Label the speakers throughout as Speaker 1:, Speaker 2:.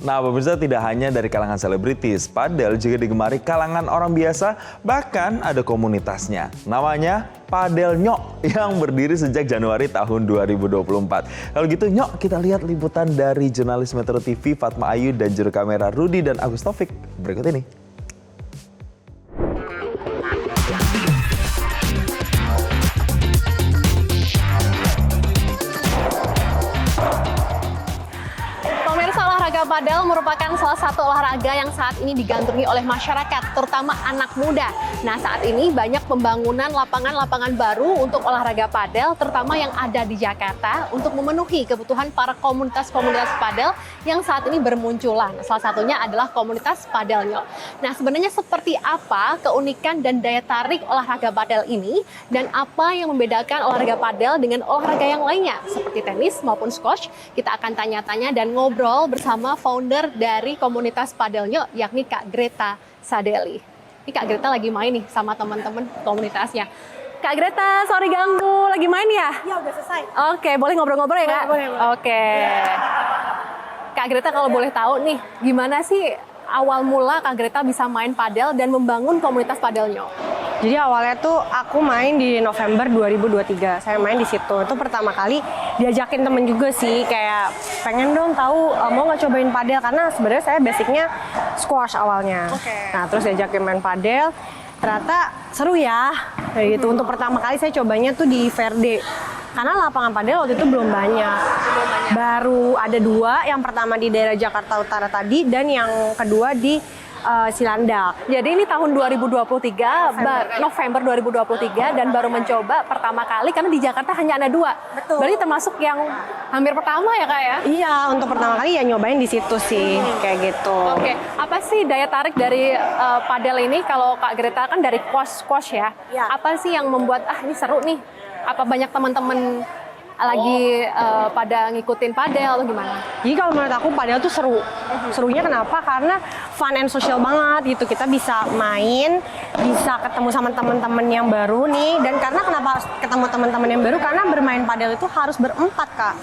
Speaker 1: Nah, pemirsa, tidak hanya dari kalangan selebritis, padel juga digemari kalangan orang biasa, bahkan ada komunitasnya. Namanya Padel Nyok yang berdiri sejak Januari tahun 2024. Kalau gitu, Nyok, kita lihat liputan dari jurnalis Metro TV Fatma Ayu dan juru kamera Rudi dan Agus Taufik berikut ini.
Speaker 2: Olahraga padel merupakan salah satu olahraga yang saat ini digandrungi oleh masyarakat, terutama anak muda. Nah, saat ini banyak pembangunan lapangan-lapangan baru untuk olahraga padel, terutama yang ada di Jakarta, untuk memenuhi kebutuhan para komunitas-komunitas padel yang saat ini bermunculan. Salah satunya adalah komunitas Padel Nyok. Nah, sebenarnya seperti apa keunikan dan daya tarik olahraga padel ini, dan apa yang membedakan olahraga padel dengan olahraga yang lainnya, seperti tenis maupun squash? Kita akan tanya-tanya dan ngobrol bersama founder dari komunitas Padel Nyok, yakni Kak Greta Sadeli. Ini Kak Greta lagi main nih sama teman-teman komunitasnya. Kak Greta, sorry ganggu, lagi main ya?
Speaker 3: Iya, udah selesai.
Speaker 2: Oke, boleh ngobrol-ngobrol ya, Kak?
Speaker 3: Boleh.
Speaker 2: Oke. Kak Greta, kalau boleh tahu nih, gimana sih awal mula Kak Greta bisa main padel dan membangun komunitas Padel Nyok?
Speaker 3: Jadi awalnya tuh aku main di November 2023. Saya main di situ. Itu pertama kali diajakin temen juga sih, kayak pengen dong tahu mau nggak cobain padel, karena sebenarnya saya basicnya squash awalnya. Nah, terus diajakin main padel, ternyata seru ya. Kayak gitu. Untuk pertama kali saya cobanya tuh di Verde. Karena lapangan padel waktu itu belum banyak. Baru ada 2, yang pertama di daerah Jakarta Utara tadi, dan yang kedua di Cilandak.
Speaker 2: Jadi ini tahun 2023, November 2023, dan baru mencoba pertama kali karena di Jakarta hanya ada 2.
Speaker 3: Betul.
Speaker 2: Berarti termasuk yang hampir pertama ya, Kak ya?
Speaker 3: Iya, untuk pertama kali ya nyobain di situ sih, kayak gitu.
Speaker 2: Oke, apa sih daya tarik dari padel ini? Kalau Kak Greta kan dari squash ya.
Speaker 3: Iya.
Speaker 2: Apa sih yang membuat ini seru nih? Apa banyak teman-teman lagi pada ngikutin padel atau gimana?
Speaker 3: Jadi kalau menurut aku padel tuh seru. Serunya kenapa? Karena fun and social banget gitu. Kita bisa main, bisa ketemu sama teman-teman yang baru nih. Dan karena kenapa ketemu teman-teman yang baru? Karena bermain padel itu harus berempat, Kak.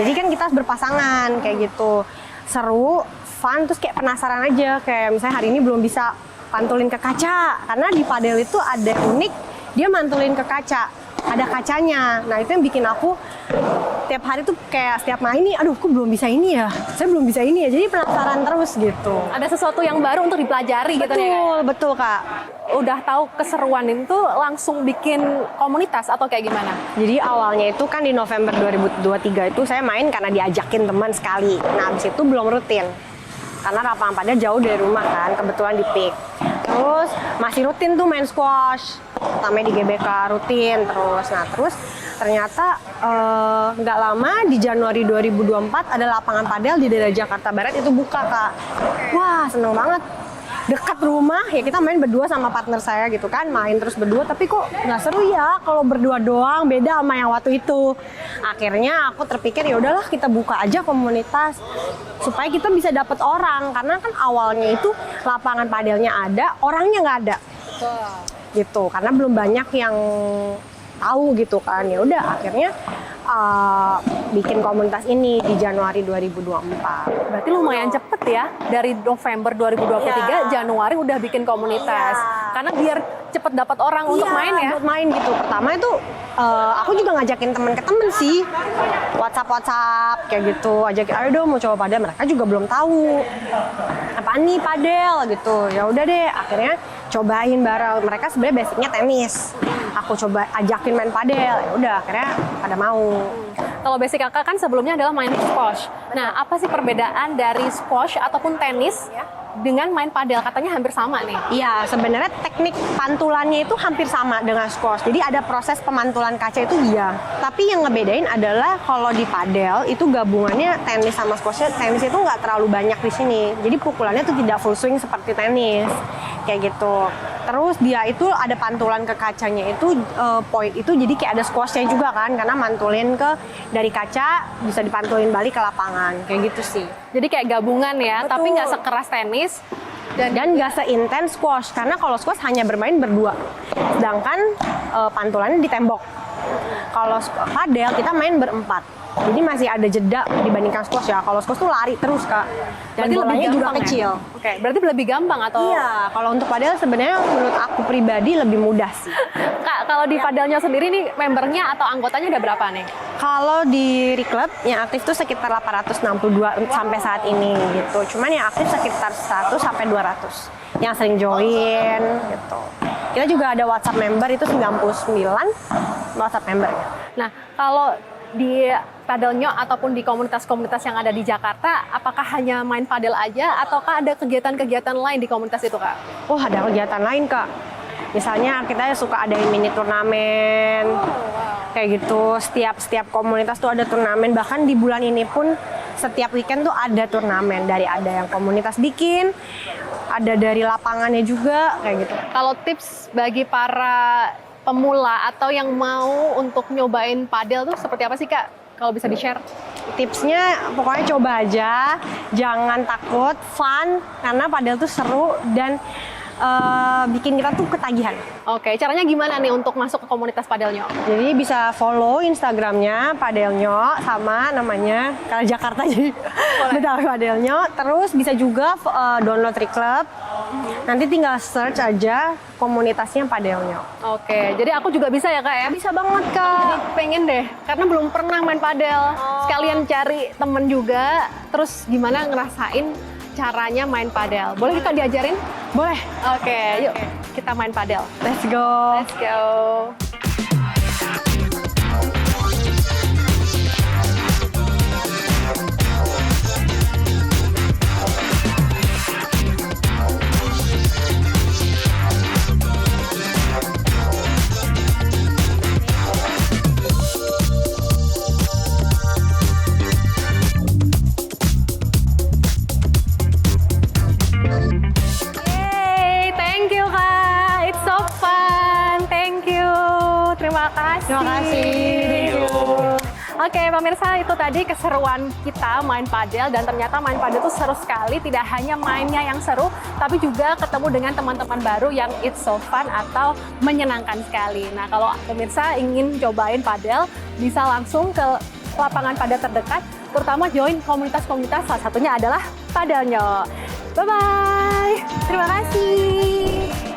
Speaker 3: Jadi kan kita harus berpasangan kayak gitu. Seru, fun, terus kayak penasaran aja. Kayak misalnya hari ini belum bisa pantulin ke kaca. Karena di padel itu ada unik, dia mantulin ke kaca. Ada kacanya. Nah, itu yang bikin aku tiap hari tuh kayak setiap main nih, aduh, aku belum bisa ini ya. Saya belum bisa ini ya. Jadi penasaran terus gitu.
Speaker 2: Ada sesuatu yang baru untuk dipelajari gitu ya?
Speaker 3: Betul, Kak.
Speaker 2: Udah tahu keseruan itu langsung bikin komunitas atau kayak gimana?
Speaker 3: Jadi awalnya itu kan di November 2023 itu saya main karena diajakin teman sekali. Nah, habis itu belum rutin. Karena lapangan padel jauh dari rumah kan, kebetulan di PIK. Terus masih rutin tuh main squash. Pertama di GBK rutin terus. Nah, terus ternyata nggak lama di Januari 2024 ada lapangan padel di daerah Jakarta Barat itu buka, Kak. Wah, seneng banget. Dekat rumah, ya kita main berdua sama partner saya gitu kan, main terus berdua, tapi kok nggak seru ya kalau berdua doang, beda sama yang waktu itu. Akhirnya aku terpikir ya udahlah kita buka aja komunitas supaya kita bisa dapat orang, karena kan awalnya itu lapangan padelnya ada, orangnya nggak ada. Gitu, karena belum banyak yang tahu gitu kan. Ya udah akhirnya bikin komunitas ini di Januari 2024.
Speaker 2: Berarti lumayan cepet ya, dari November 2023 Januari udah bikin komunitas. Karena biar cepet dapat orang untuk main ya.
Speaker 3: Buat main gitu. Pertama itu aku juga ngajakin temen ke temen sih, WhatsApp kayak gitu, ajakin ayo dong mau coba padel. Mereka juga belum tahu apaan nih padel gitu. Ya udah deh, akhirnya cobain bareng. Mereka sebenarnya basicnya tenis. Aku coba ajakin main padel. Ya udah akhirnya pada mau.
Speaker 2: Kalau basic kakak kan sebelumnya adalah main squash. Nah, apa sih perbedaan dari squash ataupun tenis dengan main padel? Katanya hampir sama nih.
Speaker 3: Iya, sebenarnya teknik pantulannya itu hampir sama dengan squash. Jadi ada proses pemantulan kaca itu iya. Tapi yang ngebedain adalah kalau di padel itu gabungannya tenis sama squash. Tenis itu nggak terlalu banyak di sini. Jadi pukulannya itu tidak full swing seperti tenis. Kayak gitu. Terus dia itu ada pantulan ke kacanya itu point itu jadi kayak ada squashnya juga kan, karena mantulin ke dari kaca bisa dipantulin balik ke lapangan kayak gitu sih.
Speaker 2: Jadi kayak gabungan ya.
Speaker 3: Betul.
Speaker 2: Tapi nggak sekeras tenis
Speaker 3: dan nggak seintens squash, karena kalau squash hanya bermain berdua, sedangkan pantulannya di tembok. Kalau padel kita main berempat. Jadi masih ada jeda dibandingkan squash ya. Kalau squash tuh lari terus Kak. Dan
Speaker 2: Berarti lebih
Speaker 3: bolanya juga
Speaker 2: gampang ya?
Speaker 3: kecil.
Speaker 2: Oke, berarti lebih gampang atau?
Speaker 3: Iya, kalau untuk padel sebenarnya menurut aku pribadi lebih mudah sih.
Speaker 2: Kak, kalau di padelnya sendiri nih membernya atau anggotanya ada berapa nih?
Speaker 3: Kalau di Reclub yang aktif tuh sekitar 862 sampai saat ini gitu. Cuman yang aktif sekitar 100 sampai 200 yang sering join gitu. Kita juga ada WhatsApp member itu 99 WhatsApp member.
Speaker 2: Nah, kalau di padelnya ataupun di komunitas-komunitas yang ada di Jakarta, apakah hanya main padel aja ataukah ada kegiatan-kegiatan lain di komunitas itu, Kak?
Speaker 3: Oh, ada kegiatan lain Kak. Misalnya kita suka adain mini turnamen. Kayak gitu, setiap komunitas tuh ada turnamen. Bahkan di bulan ini pun setiap weekend tuh ada turnamen. Ada yang komunitas bikin, ada dari lapangannya juga, kayak gitu.
Speaker 2: Kalau tips bagi para pemula atau yang mau untuk nyobain padel tuh seperti apa sih, Kak? Kalau bisa di-share?
Speaker 3: Tipsnya pokoknya coba aja, jangan takut, fun, karena padel tuh seru dan bikin kita tuh ketagihan.
Speaker 2: Oke, caranya gimana nih untuk masuk ke komunitas padelnya?
Speaker 3: Jadi bisa follow Instagramnya Padelnyo sama namanya karena Jakarta jadi Betawi Padelnyo. Terus bisa juga download Reclub. Nanti tinggal search aja komunitasnya Padelnyo.
Speaker 2: Oke, jadi aku juga bisa ya, Kak ya?
Speaker 3: Bisa banget Kak.
Speaker 2: Jadi pengen deh, karena belum pernah main padel. Sekalian cari temen juga, terus gimana ngerasain caranya main padel. Boleh kita diajarin?
Speaker 3: Boleh.
Speaker 2: Oke, yuk kita main padel.
Speaker 3: Let's go.
Speaker 2: Let's go. Yay, thank you Kak. It's so fun. Thank you. Terima kasih.
Speaker 3: Terima kasih.
Speaker 2: Thank you. Oke, pemirsa, itu tadi keseruan kita main padel dan ternyata main padel itu seru sekali. Tidak hanya mainnya yang seru, tapi juga ketemu dengan teman-teman baru yang it's so fun atau menyenangkan sekali. Nah, kalau pemirsa ingin cobain padel, bisa langsung ke lapangan padel terdekat, terutama join komunitas-komunitas, salah satunya adalah Padelnyo. Bye-bye. Terima kasih.